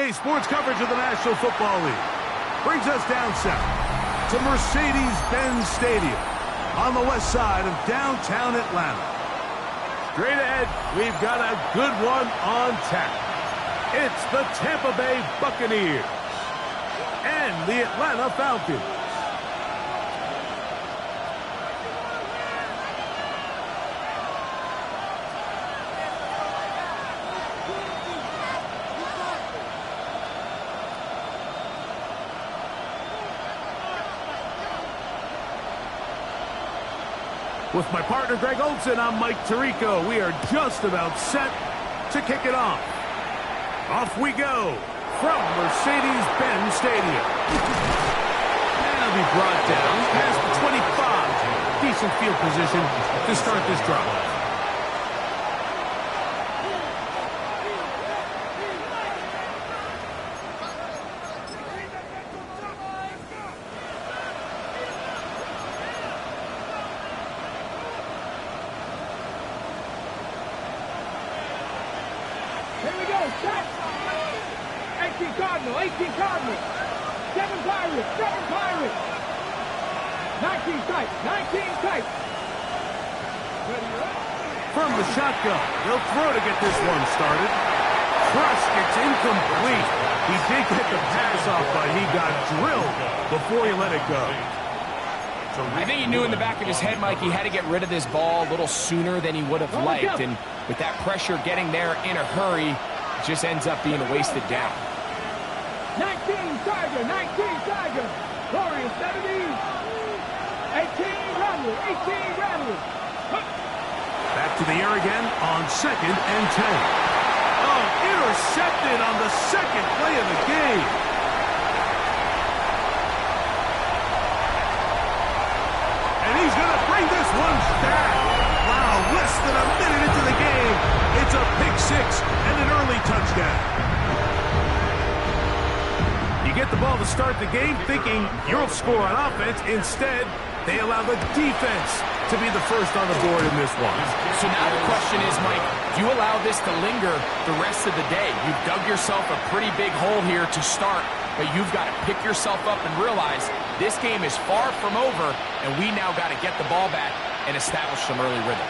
NBA sports coverage of the National Football League brings us down south to Mercedes-Benz Stadium on the west side of downtown Atlanta. Straight ahead, we've got a good one on tap. It's the Tampa Bay Buccaneers and the Atlanta Falcons. With my partner, Greg Olsen, I'm Mike Tirico. We are just about set to kick it off. Off we go from Mercedes-Benz Stadium. And it'll be brought down past the 25. Decent field position to start this drive. Here we go, set! 18 Cardinal, 18 Cardinal. 7 Pirates, 7 Pirates. 19 tight, 19 tight. From the shotgun, they'll throw to get this one started. Crush, it's incomplete. He did get the pass off, but he got drilled before he let it go. I think he knew in the back of his head, Mike, he had to get rid of this ball a little sooner than he would have liked. And with that pressure getting there in a hurry, it just ends up being a wasted down. 19 Tiger, 19 Tiger. Glorious 70. 18 Rattler, 18 Rattler. Back to the air again on 2nd and 10. Oh, intercepted on the second play of the game. And he's going to bring this one back. Wow, less than a minute into the game. It's a pick six and an early touchdown. You get the ball to start the game thinking you'll score on offense. Instead, they allow the defense to be the first on the board in this one. So now the question is, Mike, do you allow this to linger the rest of the day? You've dug yourself a pretty big hole here to start, but you've got to pick yourself up and realize this game is far from over, and we now got to get the ball back and establish some early rhythm.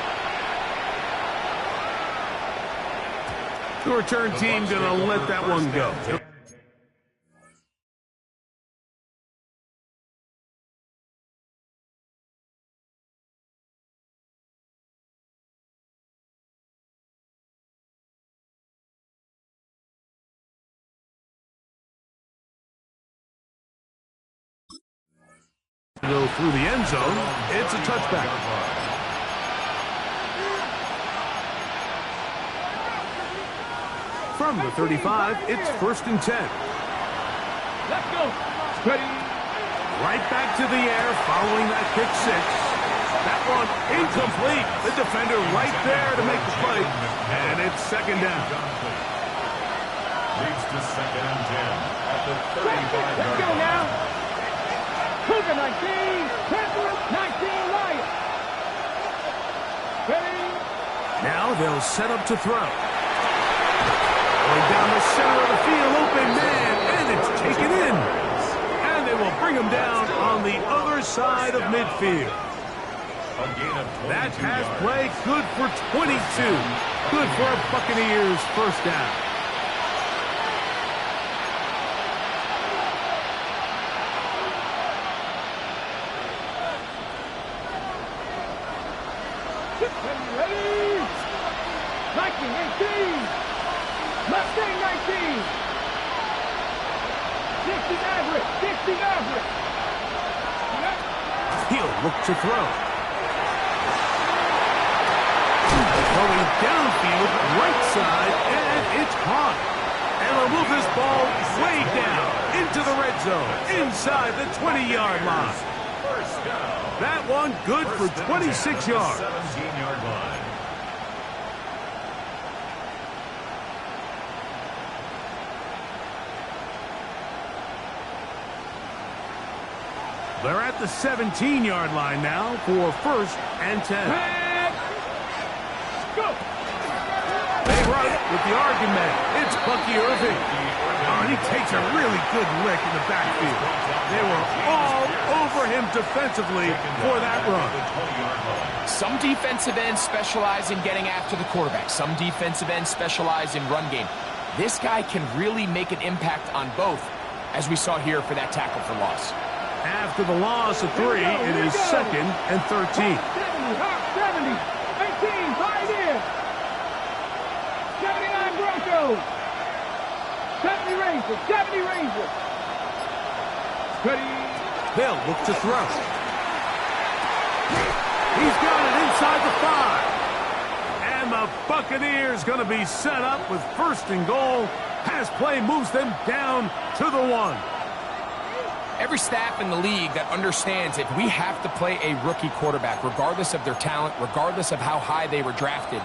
The return team going to let that one go. Go through the end zone. It's a touchback. From the 35, it's 1st and 10. Let's go. Ready. Right back to the air following that pick six. That one incomplete. The defender right there to make the play. And it's 2nd down. Leads to 2nd and 10 at the 35-yard line. Let's go now. Cougar 19, Panthers 19, Lions. Ready? Now they'll set up to throw. Going down the center of the field, open man, and it's taken in. And they will bring him down on the other side of midfield. A gain of 22 That pass yards. play, good for 22. Good for a Buccaneers first down. Ready? 19, 18. Mustang 19. 60 average, 60 average. He'll look to throw. Throwing downfield, right side, and it's caught. And they'll move this ball way down into the red zone, inside the 20-yard line. First down. That one good for 26 yards. 17-yard line. They're at the 17-yard line now for 1st and 10. Go. They run with the argument. It's Bucky Irving. On and he takes a really good lick in the backfield. They were all over him defensively for that run. Some defensive ends specialize in getting after the quarterback. Some defensive ends specialize in run game. This guy can really make an impact on both, as we saw here for that tackle for loss. After the loss of 3, it is 2nd and 13. 70, 18, Pioneer. 79 Broncos. 70 Rangers, 70 Rangers. Ready. They'll look to throw. He's got it inside the 5. And the Buccaneers going to be set up with 1st and goal. Pass play moves them down to the 1. Every staff in the league that understands if we have to play a rookie quarterback, regardless of their talent, regardless of how high they were drafted,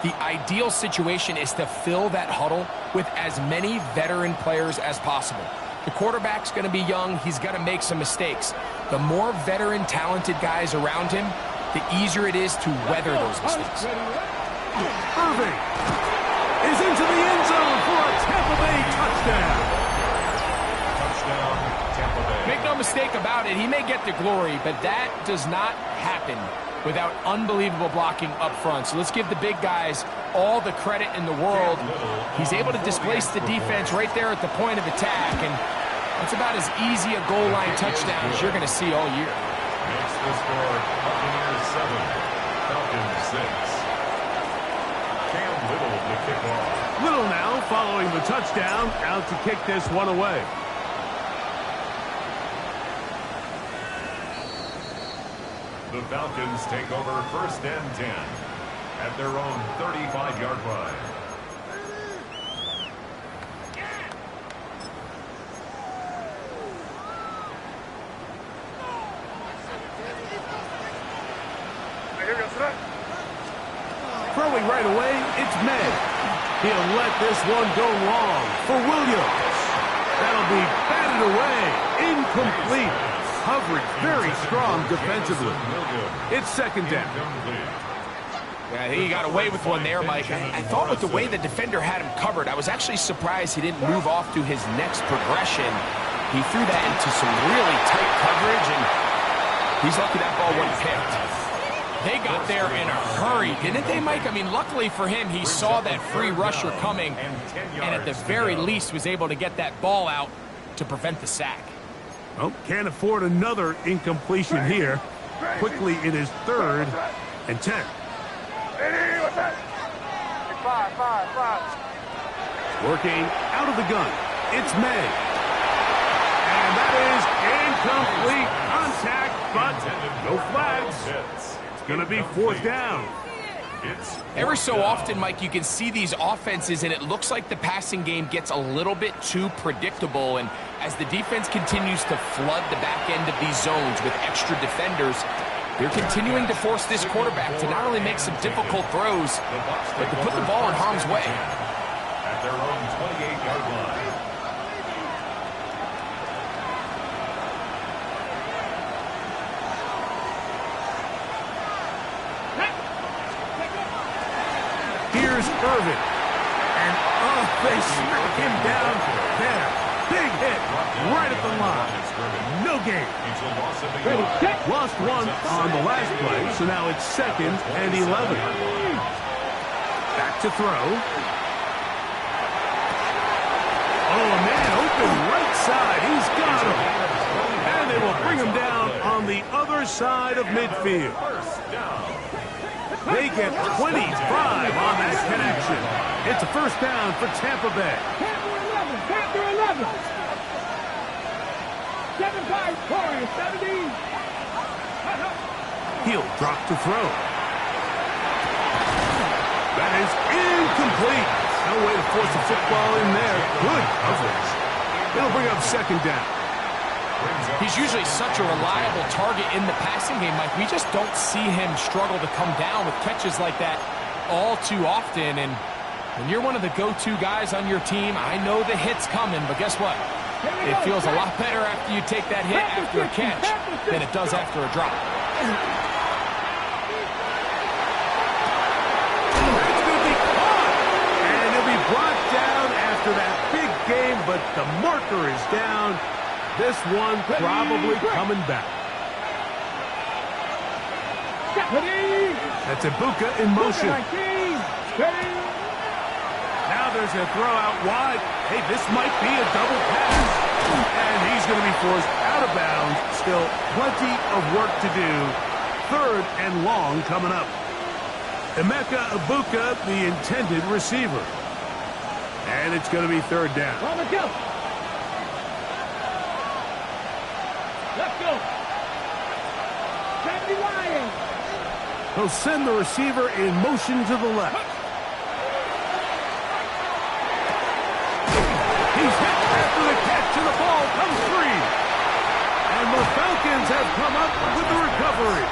the ideal situation is to fill that huddle with as many veteran players as possible. The quarterback's going to be young. He's going to make some mistakes. The more veteran, talented guys around him, the easier it is to weather those mistakes. Irving is into the end zone for a Tampa Bay touchdown. Make no mistake about it, he may get the glory, but that does not happen without unbelievable blocking up front. So let's give the big guys all the credit in the world. He's able to displace the defense right there at the point of attack, and that's about as easy a goal line touchdown as you're going to see all year. Makes the score Buccaneers 7, Falcons 6. Cam Little to kick off. Little now following the touchdown, out to kick this one away. The Falcons take over 1st and 10 at their own 35-yard line. Throwing right away, it's May. He'll let this one go long for Williams. That'll be batted away, incomplete. Coverage very strong defensively. It's 2nd down. Yeah, I think he got away with one there, Mike. I thought with the way the defender had him covered, I was actually surprised he didn't move off to his next progression. He threw that into some really tight coverage, and he's lucky that ball wasn't picked. They got there in a hurry, didn't they, Mike? I mean, luckily for him, he saw that free rusher coming, and at the very least was able to get that ball out to prevent the sack. Oh, can't afford another incompletion here. Quickly, it is 3rd and 10. Working out of the gun. It's May. And that is incomplete contact, but no flags. It's going to be 4th down. Every so often, Mike, you can see these offenses, and it looks like the passing game gets a little bit too predictable. And as the defense continues to flood the back end of these zones with extra defenders, they're continuing to force this quarterback to not only make some difficult throws, but to put the ball in harm's way. At their own 28-yard line. Here's Irvin. And they smack him down there. Big hit right at the line. No gain. Lost one on the last play, so now it's 2nd and 11. Back to throw. Oh, a man open right side. He's got him. And they will bring him down on the other side of midfield. They get 25 on that connection. It's a 1st down for Tampa Bay. Panther 11. 7-5, Warriors, 17. He'll drop to throw. That is incomplete. No way to force the football in there. Good coverage. It'll bring up 2nd down. He's usually such a reliable target in the passing game, Mike. We just don't see him struggle to come down with catches like that all too often. And when you're one of the go-to guys on your team, I know the hit's coming, but guess what? It feels a lot better after you take that hit after a catch than it does after a drop. That's going to be caught. And he'll be brought down after that big game, but the marker is down. This one probably coming back. That's Ibuka in motion. Now there's a throw out wide. Hey, this might be a double pass. And he's going to be forced out of bounds. Still plenty of work to do. 3rd and long coming up. Emeka Ibuka, the intended receiver. And it's going to be 3rd down. Let's go. Let's go. 70 Lions. He'll send the receiver in motion to the left. He's hit after the catch, and the ball comes free. And the Falcons have come up with the recovery.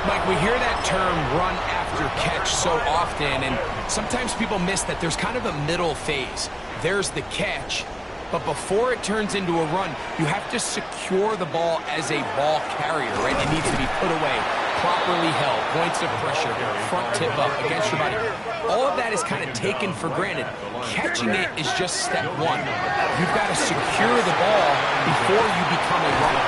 Mike, we hear that term run after catch so often, and sometimes people miss that there's kind of a middle phase. There's the catch, but before it turns into a run, you have to secure the ball as a ball carrier, right? It needs to be put away, properly held, points of pressure, front tip up against your body. All of that is kind of taken for granted. Catching it is just step one. You've got to secure the ball before you become a runner.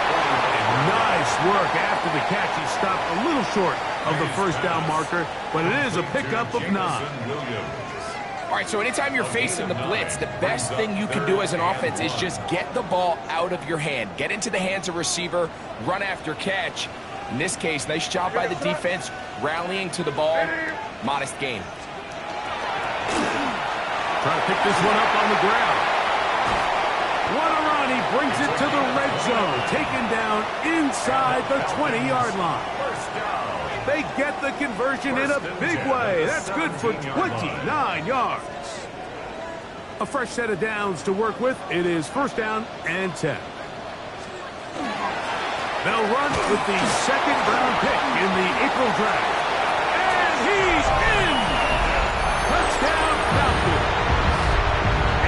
Nice work after the catch. He stopped a little short of the 1st down marker, but it is a pickup of 9. All right, so anytime you're facing the blitz, the best thing you can do as an offense is just get the ball out of your hand. Get into the hands of receiver, run after catch. In this case, nice job by the defense, rallying to the ball. Modest gain. Trying to pick this one up on the ground. What a run. He brings it to the red zone. Taken down inside the 20-yard line. They get the conversion in a big way. That's good for 29 yards. A fresh set of downs to work with. It is 1st down and 10. They'll run with the 2nd round pick in the April draft. And he's in! Touchdown Falcons.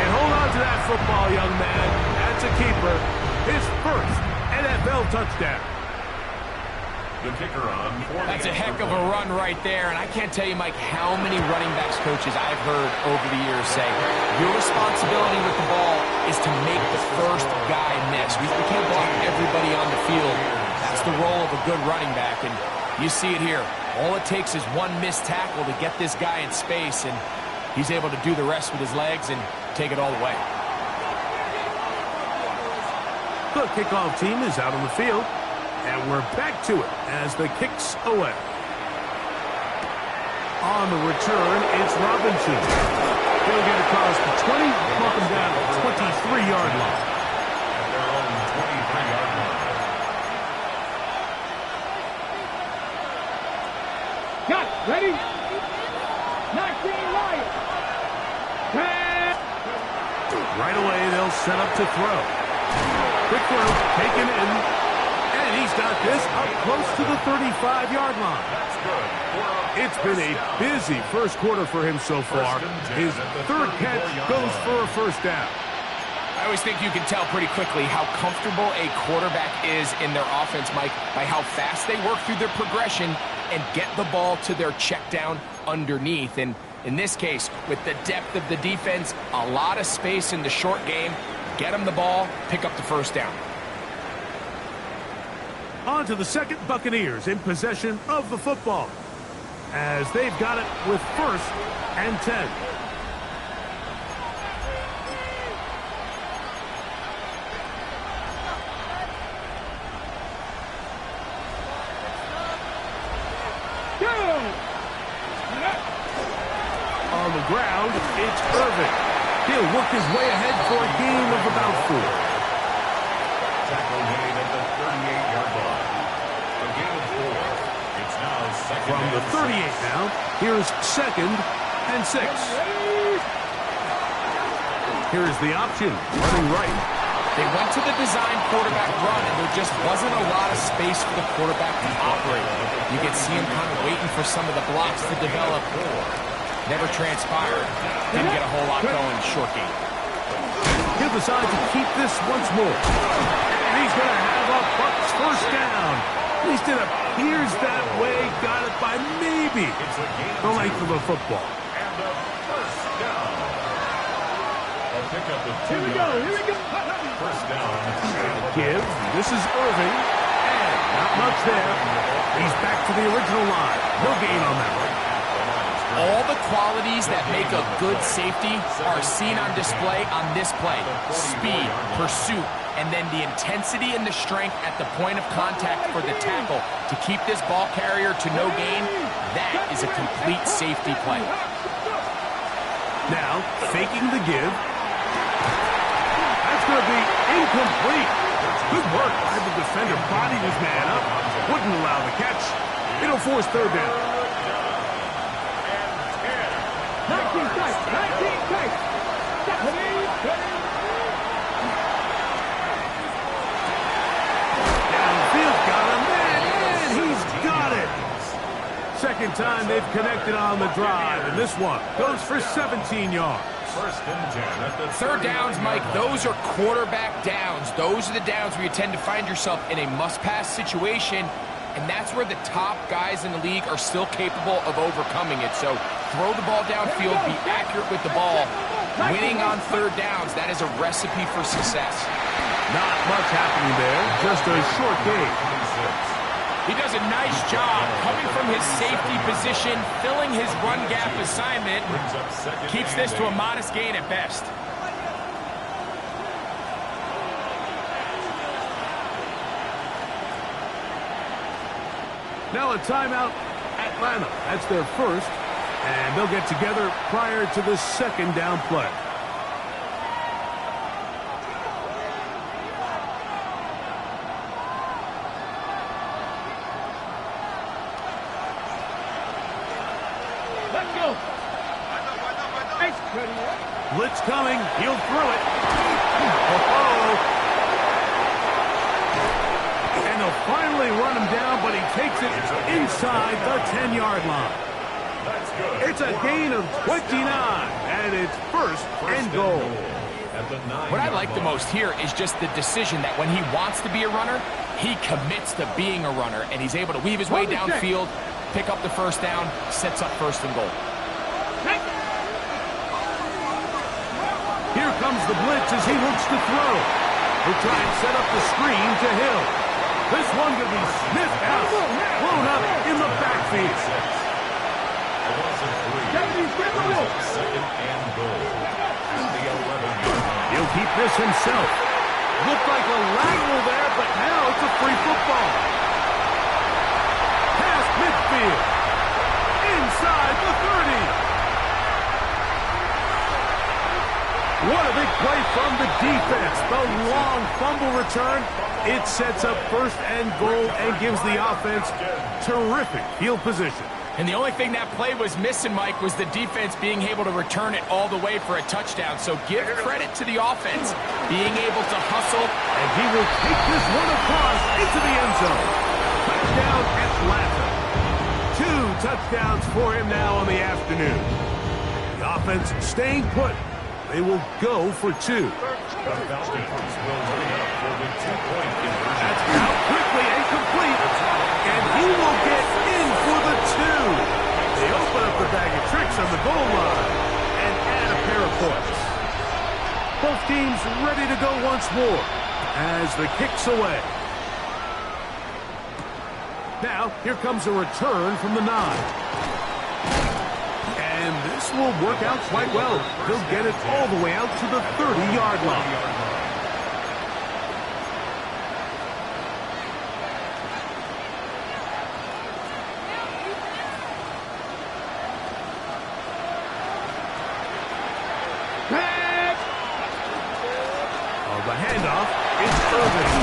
And hold on to that football, young man. That's a keeper. His 1st NFL touchdown. The kicker on. That's a heck of a run right there, and I can't tell you, Mike, how many running backs coaches I've heard over the years say, your responsibility with the ball is to make the first guy miss. We can't block everybody on the field. That's the role of a good running back, and you see it here. All it takes is one missed tackle to get this guy in space, and he's able to do the rest with his legs and take it all the way. The kickoff team is out on the field. And we're back to it as the kick's away. On the return, it's Robinson. He'll get across the 20, knock him down to the 23-yard line. At their own 23-yard line. Got it. Ready? 19 Lions. Right away, they'll set up to throw. Quick throw, taken in. And he's got this up close to the 35-yard line. That's good. It's been a busy 1st quarter for him so far. His 3rd catch goes for a 1st down. I always think you can tell pretty quickly how comfortable a quarterback is in their offense, Mike, by how fast they work through their progression and get the ball to their check down underneath. And in this case, with the depth of the defense, a lot of space in the short game, get them the ball, pick up the 1st down. On to the 2nd Buccaneers in possession of the football as they've got it with 1st and 10. On the ground, it's Irvin. He'll work his way ahead for a gain of about 4. Tackle made at the 38-yard line. A gain of 4. It's now 2nd From the 38 now, here's 2nd and 6. Here's the option, running right. They went to the design quarterback run, and there just wasn't a lot of space for the quarterback to operate. You could see him kind of waiting for some of the blocks to develop. Never transpired. Didn't get a whole lot going short game. He'll decide to keep this once more. And he's going to have a Bucs 1st down. At least it appears that way. Got it by maybe the length of the football. And the 1st down. The pickup of 2 Here we go, yards. here we go. First down. Give. This is Irving. And not much there. He's back to the original line. No gain on that one. All the qualities that make a good safety are seen on display on this play. Speed, pursuit, and then the intensity and the strength at the point of contact for the tackle to keep this ball carrier to no gain. That is a complete safety play. Now, faking the give. That's going to be incomplete. Good work by the defender. Bodied his man up. Wouldn't allow the catch. It'll force third down. 19 tight, 19 tight. Downfield got him, and he's got it. Second time they've connected on the drive, and this one goes for 17 yards. First and 10 at the Third downs, Mike, those are quarterback downs. Those are the downs where you tend to find yourself in a must-pass situation, and that's where the top guys in the league are still capable of overcoming it. So throw the ball downfield, be accurate with the ball. Winning on third downs, that is a recipe for success. Not much happening there, just a short gain. He does a nice job coming from his safety position, filling his run gap assignment, keeps this to a modest gain at best. Now a timeout, Atlanta. That's their first, and they'll get together prior to the second down play. Let's go. Blitz coming. He'll throw it. Oh-oh. And they'll finally run him down, but he takes it inside the 10-yard line. It's a gain of 29, and it's first and goal. What I like the most here is just the decision that when he wants to be a runner, he commits to being a runner, and he's able to weave his way downfield, pick up the first down, sets up first and goal. Here comes the blitz as he looks to throw. He'll try and set up the screen to Hill. This one could be sniffed out, blown up in the backfield. Second and goal. At the 11-yard line. He'll keep this himself. Looked like a lateral there, but now it's a free football. Past midfield. Inside the 30. What a big play from the defense. The long fumble return. It sets up first and goal and gives the offense terrific field position. And the only thing that play was missing, Mike, was the defense being able to return it all the way for a touchdown. So give credit to the offense, being able to hustle. And he will take this one across into the end zone. Touchdown, Atlanta. 2 touchdowns for him now on the afternoon. The offense staying put. They will go for 2. The Falcons will line up for the 2-point conversion. That's out quickly and complete. And he will get in for the 2. They open up the bag of tricks on the goal line and add a pair of points. Both teams ready to go once more as the kick's away. Now, here comes a return from the 9. And this will work out quite well. He'll get it all the way out to the 30-yard line. The handoff is Irving,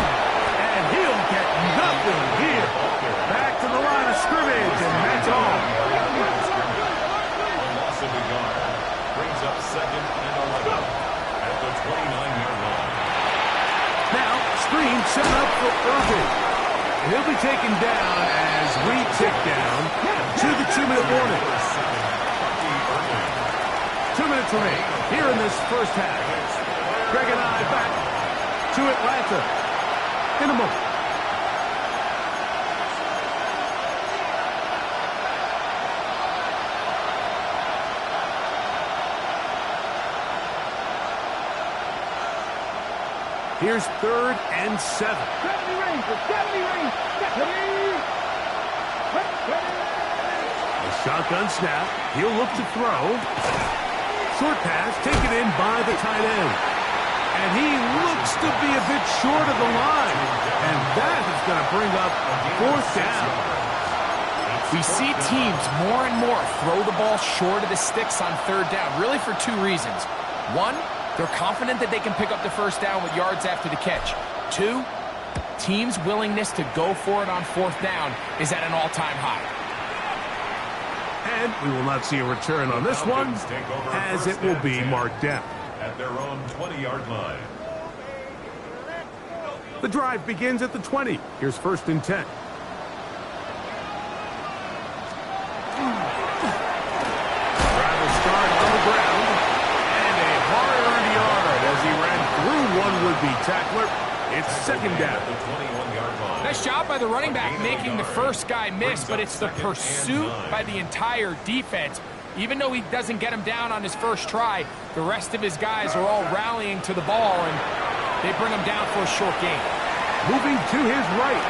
and he'll get nothing here. Back to the line of scrimmage, and that's all. A loss of a yard brings up second and 11 at the 29-yard line. Now, screen set up for Irving. And he'll be taken down as we tick down to the 2-minute warning. 2 minutes remain here in this first half. Greg and I back to Atlanta in a moment. Here's 3rd and 7. 70 range, 70 range, 70. A shotgun snap. He'll look to throw. Short pass taken in by the tight end. And he looks to be a bit short of the line. And that is going to bring up 4th down. We see teams more and more throw the ball short of the sticks on 3rd down, really for 2 reasons. 1, they're confident that they can pick up the 1st down with yards after the catch. 2, teams' willingness to go for it on 4th down is at an all-time high. And we will not see a return on this one, as it will be marked down. At their own 20-yard line. The drive begins at the 20. Here's 1st and 10. Drive will start on the ground. And a hard-earned yard as he ran through one would-be tackler. It's 2nd down. The 21-yard line. Nice job by the running back making the first guy miss, but it's the pursuit by the entire defense. Even though he doesn't get him down on his first try, the rest of his guys are all rallying to the ball, and they bring him down for a short gain. Moving to his right.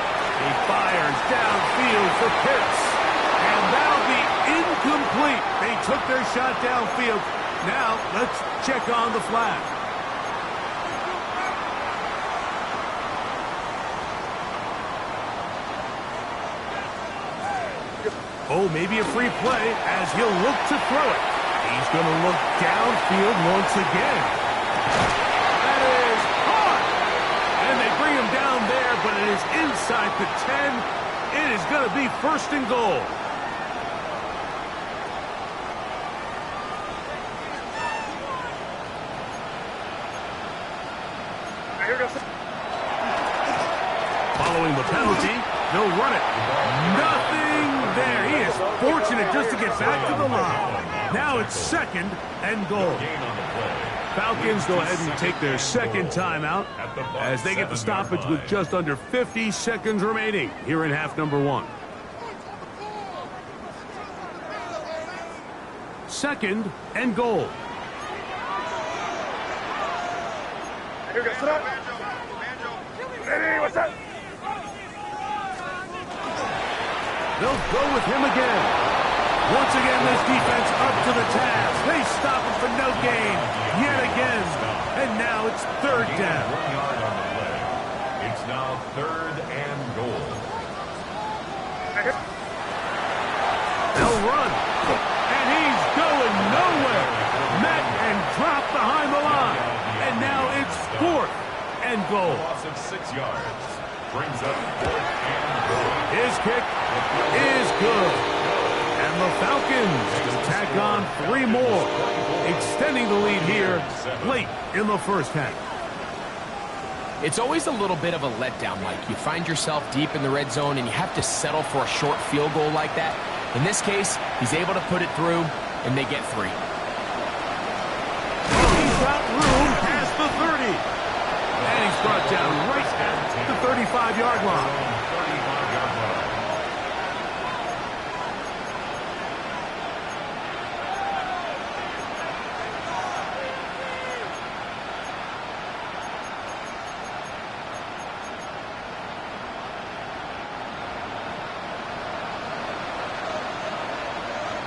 He fires downfield for Pitts. And that'll be incomplete. They took their shot downfield. Now, let's check on the flag. Oh, maybe a free play as he'll look to throw it. He's going to look downfield once again. That is hard. And they bring him down there, but it is inside the 10. It is going to be 1st and goal. Following the penalty, they'll run it. Nothing there. He is fortunate just to get back to the line. Now it's 2nd and goal. Falcons go ahead and take their 2nd timeout as they get the stoppage with just under 50 seconds remaining here in half number 1. 2nd and goal. Here we go, sit up. Hey, what's up? They'll go with him again. Once again, this defense up to the task. They stop him for no gain yet again. And now it's 3rd down. 1 yard on the play. It's now 3rd and goal. They'll run. And he's going nowhere. Met and dropped behind the line. And now it's 4th and goal. Loss of 6 yards. Brings up 4th and goal. His kick is good. And the Falcons will tack on 3 more, extending the lead here late in the 1st half. It's always a little bit of a letdown, Mike. You find yourself deep in the red zone and you have to settle for a short field goal like that. In this case, he's able to put it through, and they get 3. He's got room past the 30. And he's brought down right at the 35-yard line. 35-yard line.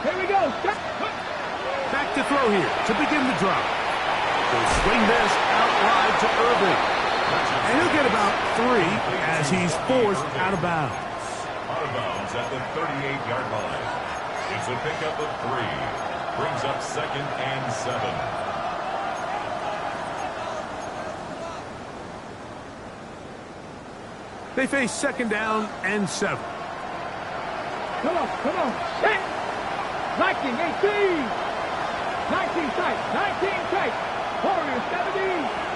Here we go. Back to throw here to begin the drive. They'll swing this out wide to Irving. And he'll get about 3 as he's forced out of bounds. Out of bounds at the 38-yard line. It's a pickup of 3. Brings up 2nd and 7. They face 2nd down and 7. Come on, come on. Hit. 19, 18. 19 tight, 19 tight. Corner, 70.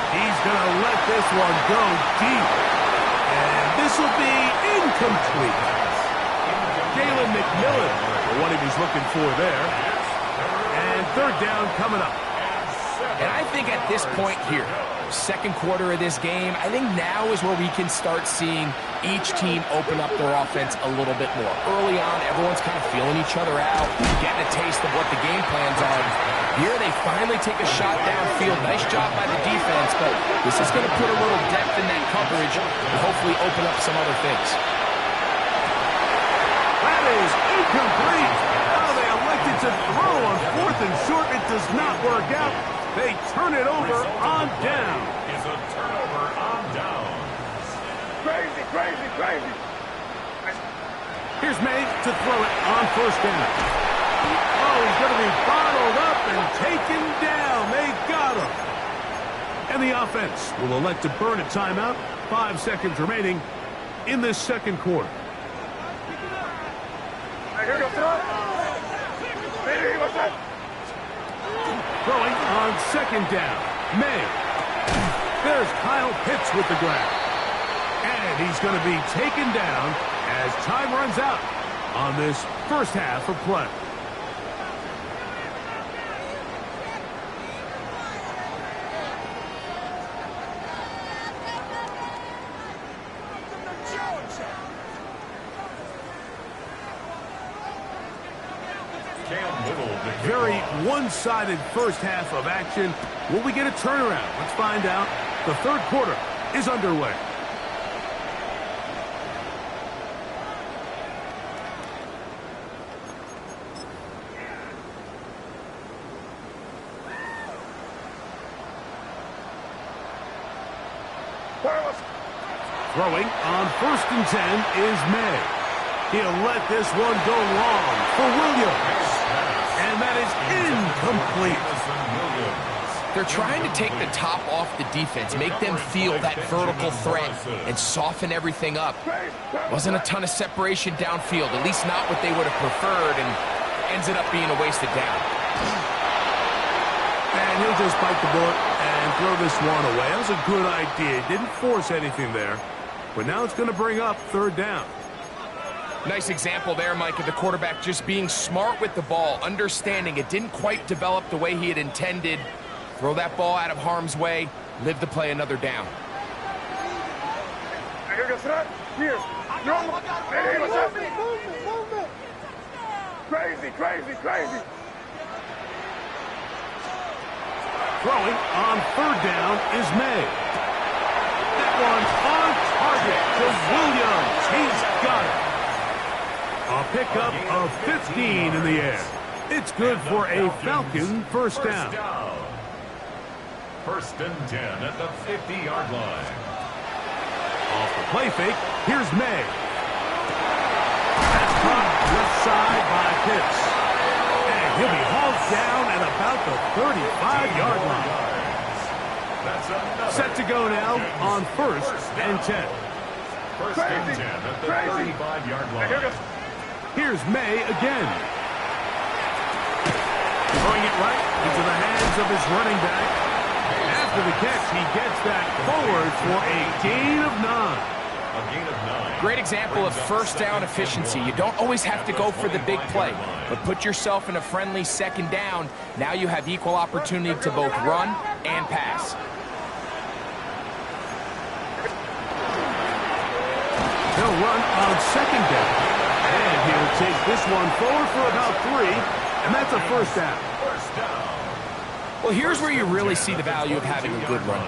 He's going to let this one go deep. And this will be incomplete. Jalen McMillan for what he was looking for there. And 3rd down coming up. And I think at this point here, second quarter of this game, I think now is where we can start seeing each team open up their offense a little bit more. Early on, everyone's kind of feeling each other out, getting a taste of what the game plans are. Here they finally take a shot downfield. Nice job by the defense, but this is going to put a little depth in that coverage and hopefully open up some other things. That is incomplete. Oh, they elected to throw on 4th and short. It does not work out. They turn it over on down. Is a turnover on down. Crazy, crazy, crazy. Here's May to throw it on 1st down. Oh, he's going to be bottled up and taken down. They got him. And the offense will elect to burn a timeout. 5 seconds remaining in this second quarter. Throwing on 2nd down. May. There's Kyle Pitts with the grab. And he's going to be taken down as time runs out on this first half of play. Very one-sided first half of action. Will we get a turnaround? Let's find out. The third quarter is underway. Throwing on 1st and 10 is May. He'll let this one go long for Williams. And that is incomplete. They're trying to take the top off the defense, make them feel that vertical threat, and soften everything up. Wasn't a ton of separation downfield, at least not what they would have preferred, and ends up being a wasted down. And he'll just bite the bullet and throw this one away. That was a good idea. Didn't force anything there. But now it's going to bring up 3rd down. Nice example there, Mike, of the quarterback just being smart with the ball, understanding it didn't quite develop the way he had intended. Throw that ball out of harm's way, live to play another down. Crazy, crazy, crazy. Throwing on 3rd down is May. That one's on target to Williams. He's got it. A pickup of 15 in the air. It's good for a Falcon first down. 1st and 10 at the 50-yard line. Off the play fake, here's May. That's caught left side by Pitts. And he'll be hauled down at about the 35-yard line. Set to go now on 1st and 10. 1st and 10 at the 35-yard line. Here's May again. Throwing it right into the hands of his running back. After the catch, he gets that forward for a gain of 9. A gain of 9. Great example of first down efficiency. You don't always have to go for the big play, but put yourself in a friendly 2nd down. Now you have equal opportunity to both run and pass. They'll run on 2nd down. And he'll take this one forward for about 3, and that's a first down. Well, here's where you really see the value of having a good run.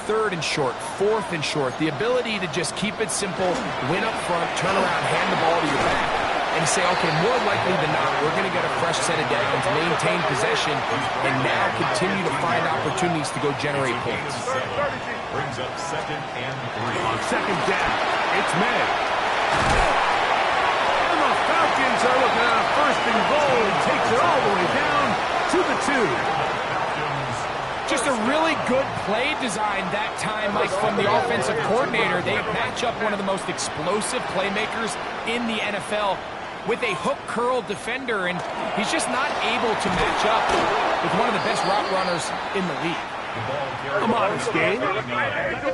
3rd and short, 4th and short, the ability to just keep it simple, win up front, turn around, hand the ball to your back, and say, okay, more likely than not, we're going to get a fresh set of downs, maintain possession, and now continue to find opportunities to go generate points. Brings up 2nd and 3. On 2nd down, it's May. And the Falcons are looking at a 1st and goal. He takes it all the way down to the 2. Just a really good play design that time, Mike, from the offensive coordinator. They match up one of the most explosive playmakers in the NFL with a hook curl defender, and he's just not able to match up with one of the best route runners in the league. A modest gain,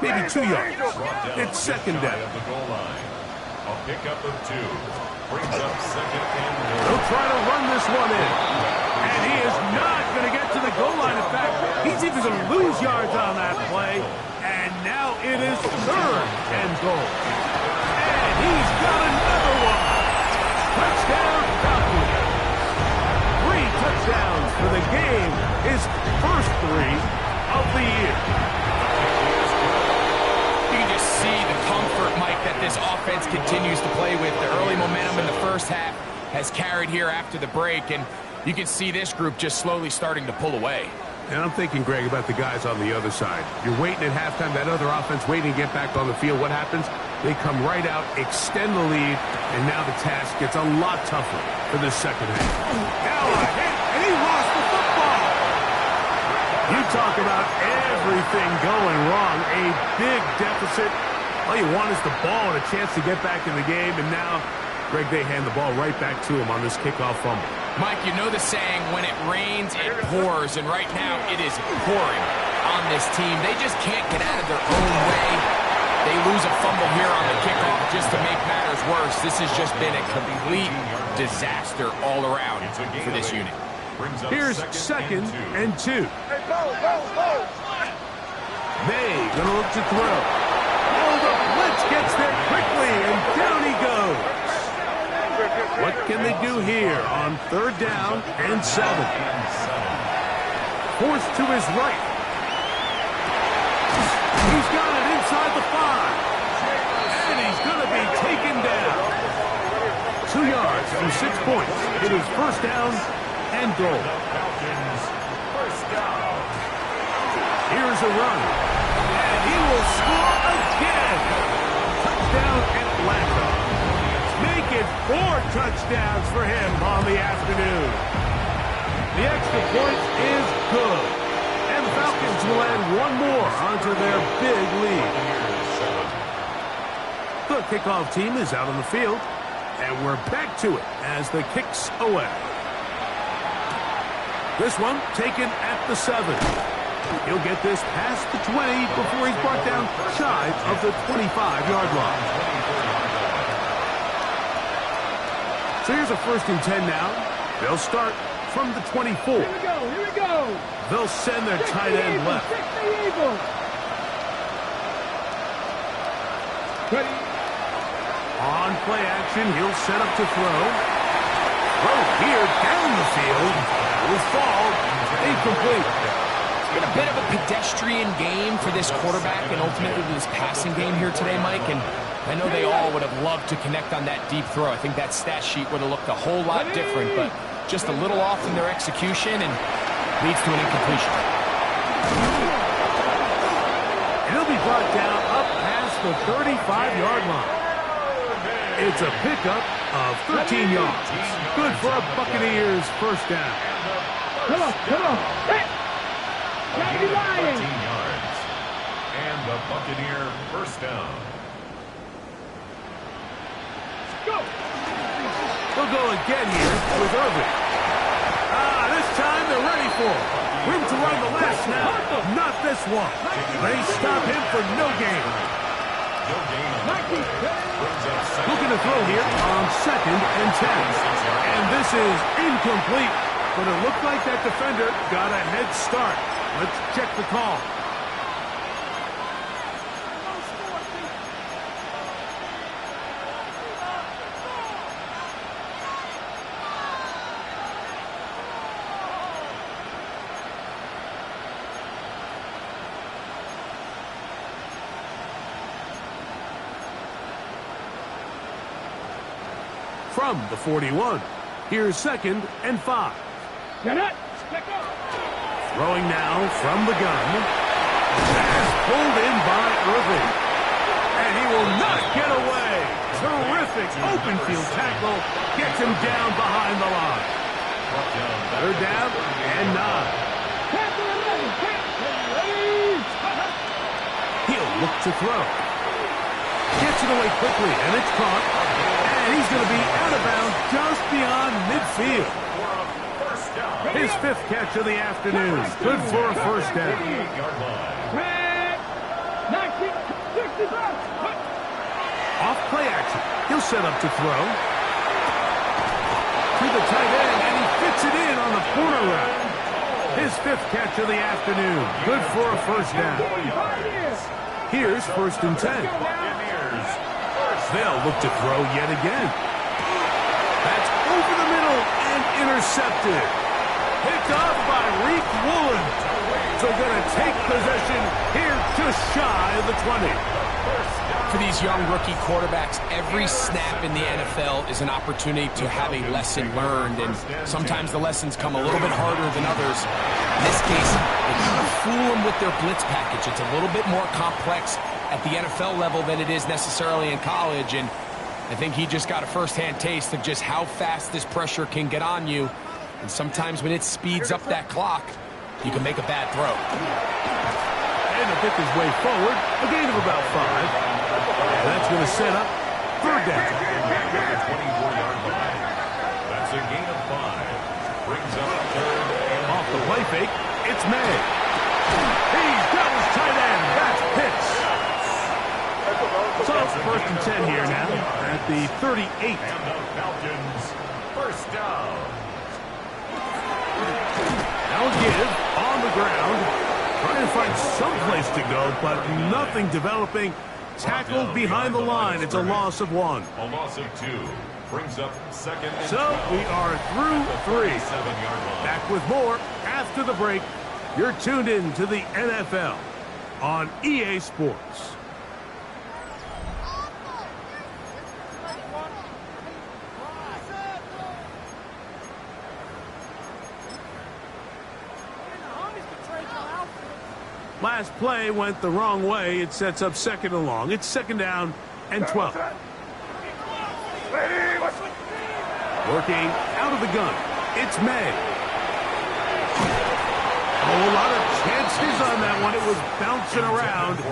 maybe 2 yards. It's 2nd down. A pickup of 2. Brings up 2nd and 1. He'll try to run this one in. And he is not going to get to the goal line. In fact, He's even going to lose yards on that play. And now it is 3rd and goal. And he's got another one. Touchdown, Falcons. 3 touchdowns for the game. His first 3 of the year. You can just see the comfort, Mike, that this offense continues to play with. The early momentum in the first half has carried here after the break, and you can see this group just slowly starting to pull away. And I'm thinking, Greg, about the guys on the other side. You're waiting at halftime, that other offense waiting to get back on the field. What happens? They come right out, extend the lead, and now the task gets a lot tougher for the second half. Now a hit, and he lost the football. You talk about everything going wrong. A big deficit. All you want is the ball and a chance to get back in the game, and now, Greg, they hand the ball right back to him on this kickoff fumble. Mike, you know the saying, when it rains, it pours, and right now it is pouring on this team. They just can't get out of their own way. They lose a fumble here on the kickoff just to make matters worse. This has just been a complete disaster all around for this unit. Here's 2nd and 2. May gonna look to throw. Oh, the blitz gets there quickly, and down he goes. What can they do here on 3rd down and 7? Forced to his right. He's got it inside the 5. And he's going to be taken down. 2 yards from 6 points. It is 1st down and goal. Here's a run. And he will score again. Touchdown, Atlanta. Make it 4 touchdowns for him on the afternoon. The extra point is good. And the Falcons will add 1 more onto their big lead. The kickoff team is out on the field. And we're back to it as the kick's away. This one taken at the 7. He'll get this past the 20 before he's brought down shy of the 25-yard line. So here's a 1st and 10 now. They'll start from the 24. Here we go. They'll send their tight end left. Ready. On play action, he'll set up to throw. Throw here down the field. Will fall. Incomplete. It's been a bit of a pedestrian game for this quarterback and ultimately this passing game here today, Mike. And I know they all would have loved to connect on that deep throw. I think that stat sheet would have looked a whole lot different, but just a little off in their execution and leads to an incompletion. And he'll be brought down up past the 35-yard line. It's a pickup of 13 yards. Good for a Buccaneers 1st down. Come on. Hey. Gotta be lying. 13 yards. And the Buccaneer 1st down. Go. They'll go again here with Irving. This time they're ready for it. Room to run the last snap. Not this one. They stop him for no gain. Looking to throw here on 2nd and 10. And this is incomplete. But it looked like that defender got a head start. Let's check the call. From the 41, here's 2nd and 5. Get it. Pick up. Throwing now from the gun. Pass pulled in by Irving. And he will not get away. Terrific open field tackle. Gets him down behind the line. 3rd down and 9. He'll look to throw. Gets it away quickly, and it's caught. And he's going to be out of bounds just beyond midfield. His 5th catch of the afternoon. Good for a 1st down. Off play action. He'll set up to throw. To the tight end, and he fits it in on the corner route. His 5th catch of the afternoon. Good for a first down. Here's 1st and 10. They'll look to throw yet again. That's over the middle and intercepted. Picked off by Reek Woolen. So going to take possession here just shy of the 20. For these young rookie quarterbacks, every snap in the NFL is an opportunity to have a lesson learned, and sometimes the lessons come a little bit harder than others. In this case, they kind of fool them with their blitz package. It's a little bit more complex at the NFL level than it is necessarily in college, and I think he just got a first-hand taste of just how fast this pressure can get on you, and sometimes when it speeds up that clock, you can make a bad throw. And to pick his way forward, a gain of about 5. And that's going to set up 3rd down. 24-yard line. That's a gain of 5. Brings up 3rd and off the play fake. It's May. He's got his tight end. That's Pitts. So it's 1st and 10 here now at the 38. And the Falcons first down. Now give on the ground. Trying to find some place to go, but nothing developing. Tackled behind the line. It's a loss of 1. A loss of 2. Brings up 2nd and So we are through 3. 7-yard line. Back with more after the break. You're tuned in to the NFL on EA Sports. Last play went the wrong way. It sets up 2nd and long. It's 2nd down and 12. Working out of the gun. It's May. Oh, a lot of chances on that one. It was bouncing around,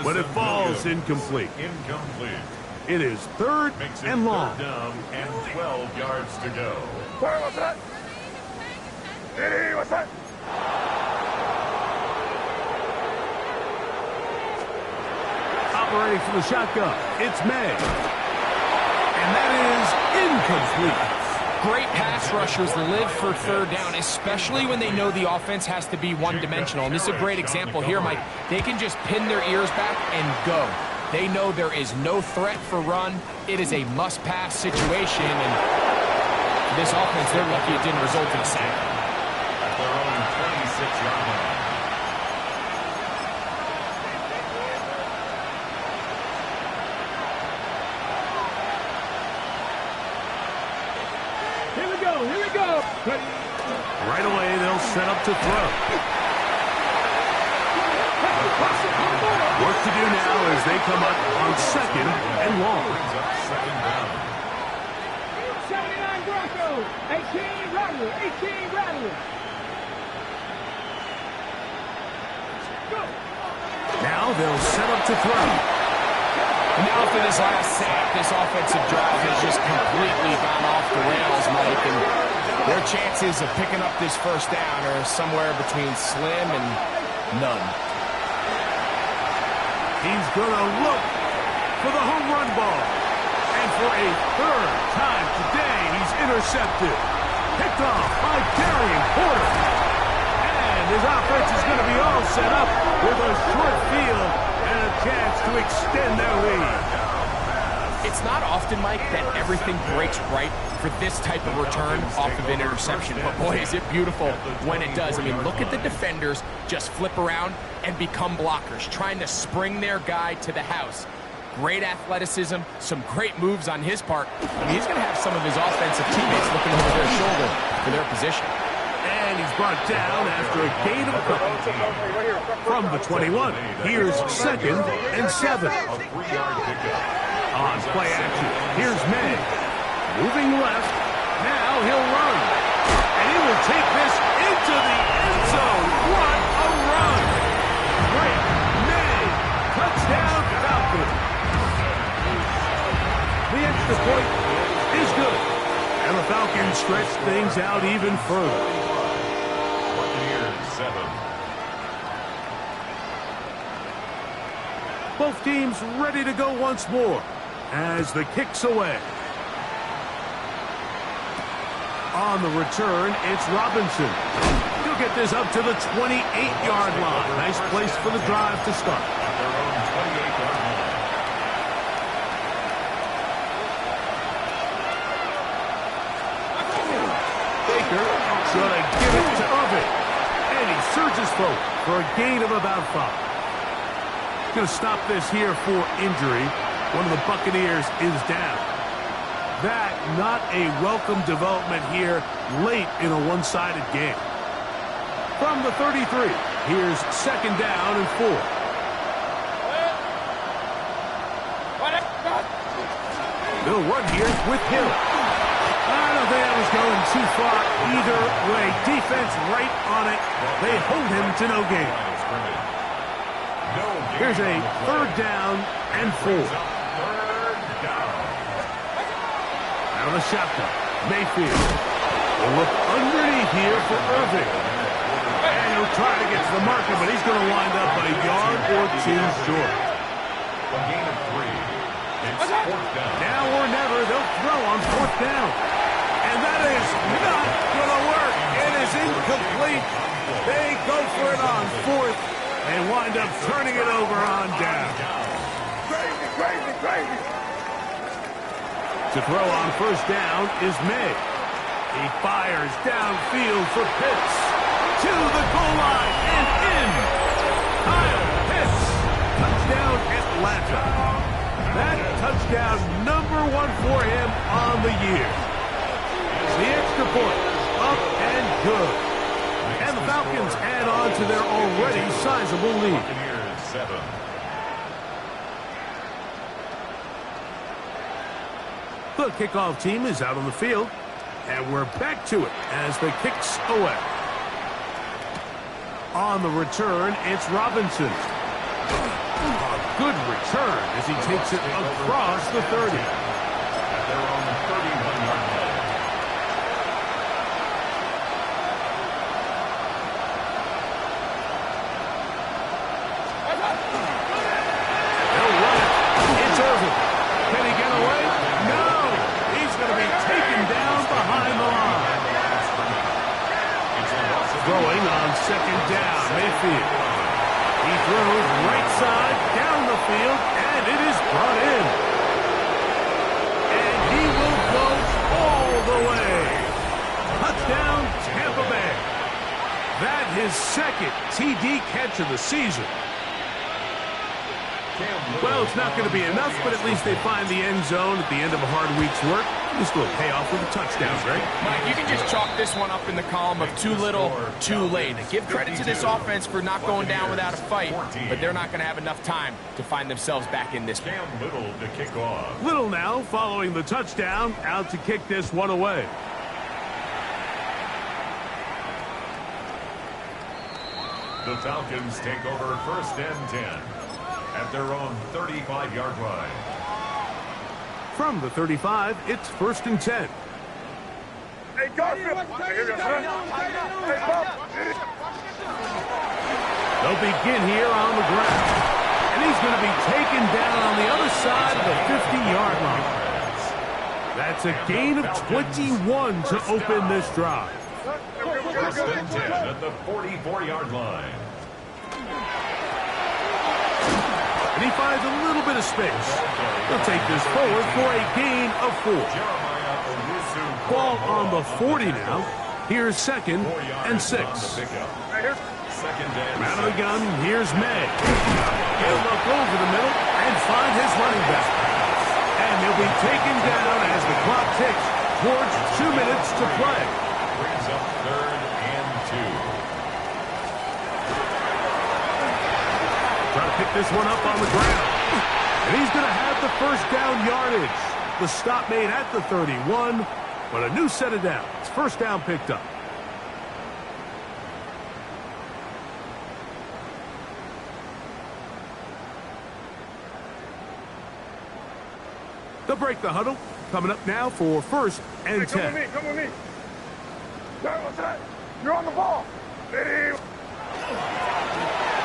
but it falls incomplete. It is 3rd and long. 3rd down and 12 yards to go. Operating from the shotgun, it's May. And that is incomplete. Great pass rushers live for 3rd down, especially when they know the offense has to be one-dimensional. And this is a great example here, Mike. They can just pin their ears back and go. They know there is no threat for run. It is a must-pass situation. And for this offense, they're lucky it didn't result in a sack. At their own 26-yard line. Right away, they'll set up to throw. Work to do now as they come up on 2nd and long. 79 Broncos, 18 Rattler, 18 Rattler. Now they'll set up to throw. And now for this last sack, this offensive drive has just completely gone off the rails, Mike. And their chances of picking up this first down are somewhere between slim and none. He's going to look for the home run ball. And for a 3rd time today, he's intercepted. Picked off by Darian Porter. And his offense is going to be all set up with a short field and a chance to extend their lead. It's not often, Mike, that everything breaks right for this type of return off of an interception. But boy, is it beautiful when it does. I mean, look at the defenders just flip around and become blockers, trying to spring their guy to the house. Great athleticism, some great moves on his part. I mean, he's going to have some of his offensive teammates looking over their shoulder for their position. And he's brought down after a gain of a couple. From the 21, here's 2nd and 7. On play action, here's May. Moving left, now he'll run. And he will take this into the end zone. What a run! Great May, touchdown Falcons. The extra point is good. And the Falcons stretch things out even further. Buccaneers 7. Both teams ready to go once more as the kick's away. On the return, it's Robinson. He'll get this up to the 28-yard line. Nice place for the drive to start. At their own 28-yard line. Baker going to give it to Irving. And he surges forward for a gain of about 5. Going to stop this here for injury. One of the Buccaneers is down. That not a welcome development here late in a one-sided game. From the 33, here's 2nd down and 4. They'll run here with Hill. I don't think that was going too far either way. Defense right on it. They hold him to no gain. Here's a 3rd down and 4. Out of the shotgun. Mayfield will look underneath here for Irving. And he'll try to get to the marker, but he's going to wind up a yard or 2 short. A gain of 3. It's 4th down. Now or never, they'll throw on 4th down. And that is not going to work. It is incomplete. They go for it on 4th and wind up turning it over on down. Crazy. To throw on 1st down is May. He fires downfield for Pitts. To the goal line and in. Kyle Pitts. Touchdown Atlanta. That touchdown number 1 for him on the year. The extra point, up and good. And the Falcons add on to their already sizable lead. Buccaneers 7. The kickoff team is out on the field, and we're back to it as the kicks away. On the return, it's Robinson. A good return as he takes it across the 30. At their own 31-yard line. They'll run it. It's Irving. Can he get away? No! He's going to be taken down behind the line. Throwing on 2nd down, Mayfield. He throws right side down the field, and it is brought in. And he will go all the way. Touchdown, Tampa Bay. That his 2nd TD catch of the season. Well, it's not going to be enough, but at least they find the end zone at the end of a hard week's work. This will pay off with a touchdown, right? Mike, you can just chalk this one up in the column of too little, too late. Give credit to this offense for not going down without a fight, but they're not going to have enough time to find themselves back in this. Cam Little to kick off. Little now, following the touchdown, out to kick this one away. The Falcons take over 1st and 10 at their own 35-yard line. From the 35, it's 1st and 10. Hey, Garfield. They'll begin here on the ground. And he's going to be taken down on the other side of the 50-yard line. That's a gain of 21 to open this drive. 1st and 10 at the 44-yard line. And he finds a little bit of space. He'll take this forward for a gain of 4. Ball on the 40 now. Here's 2nd and 6. Out of the gun, here's May. He'll look over the middle and find his running back. And he'll be taken down as the clock ticks towards 2 minutes to play. Brings up 3rd and 2. Trying to pick this one up on the ground. And he's going to have the 1st down yardage. The stop made at the 31, but a new set of downs. 1st down picked up. They'll break the huddle. Coming up now for 1st and 10. Come with me. You're on the ball.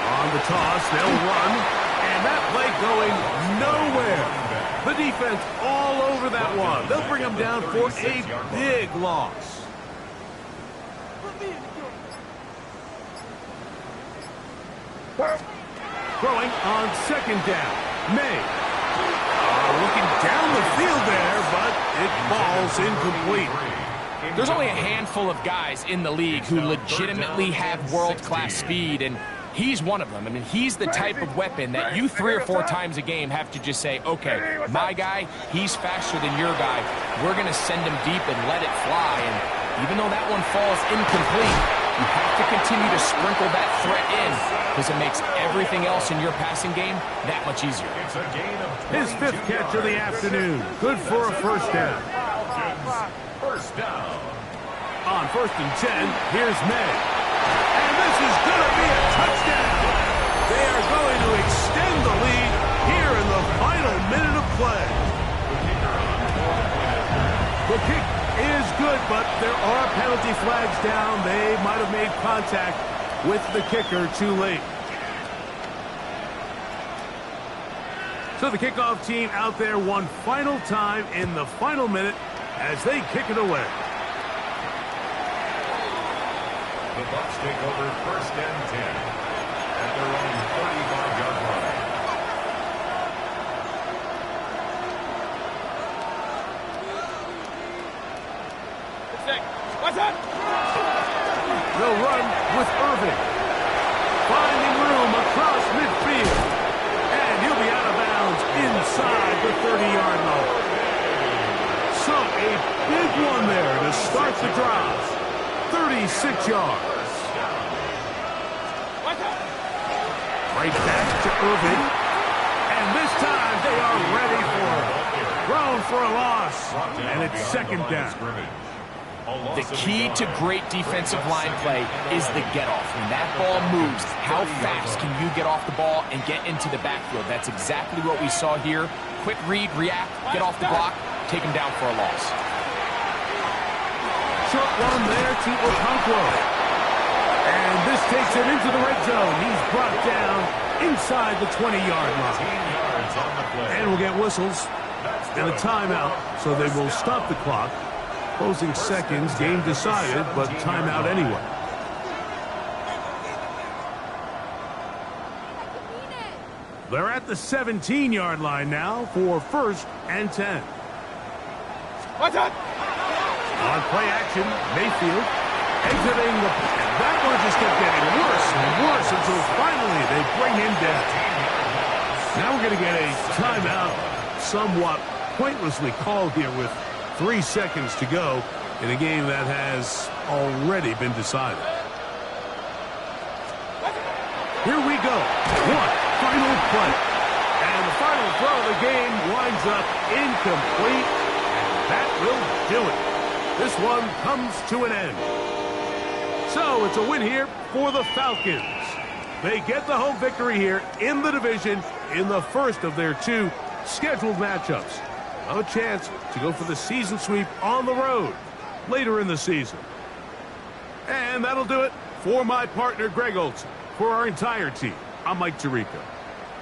On the toss, they'll run. And that play going nowhere. The defense all over that one. They'll bring him down for a big loss. Throwing on second down. May. Looking down the field there, but it falls incomplete. There's only a handful of guys in the league who legitimately have world-class speed, and he's one of them. I mean, he's the type of weapon that you 3 or 4 times a game have to just say, okay, my guy, he's faster than your guy. We're going to send him deep and let it fly. And even though that one falls incomplete, you have to continue to sprinkle that threat in because it makes everything else in your passing game that much easier. His 5th catch of the afternoon. Good for a first down. First down. On 1st and 10, here's May. And this is going to be a touchdown. They are going to extend the lead here in the final minute of play. The kick is good, but there are penalty flags down. They might have made contact with the kicker too late. So the kickoff team out there one final time in the final minute as they kick it away. The Bucs take over 1st and 10 at their own 35-yard line. What's up? They'll run with Irving. Finding room across midfield. And he'll be out of bounds inside the 30-yard line. So a big one there to start the drive. 36 yards. Right back to Irving. And this time they are ready for it. Thrown for a loss. And it's 2nd down. The key to great defensive line play is the get-off. When that ball moves, how fast can you get off the ball and get into the backfield? That's exactly what we saw here. Quick read, react, get off the block, take him down for a loss. Short one there to Okonkwo. And this takes him into the red zone. He's brought down inside the 20-yard line. And we'll get whistles and a timeout, so they will stop the clock. Closing seconds, game decided, but timeout anyway. They're at the 17-yard line now for 1st and 10. What's up? On play action, Mayfield exiting the... And that one just kept getting worse and worse until finally they bring him down. Now we're going to get a timeout, somewhat pointlessly called here with 3 seconds to go in a game that has already been decided. Here we go. One final play. And the final throw of the game winds up incomplete. And that will do it. This one comes to an end. So it's a win here for the Falcons. They get the home victory here in the division in the first of their 2 scheduled matchups. A chance to go for the season sweep on the road later in the season. And that'll do it for my partner, Greg Olson. For our entire team, I'm Mike Tirico.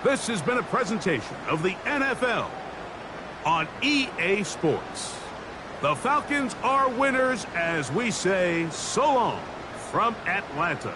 This has been a presentation of the NFL on EA Sports. The Falcons are winners as we say so long from Atlanta.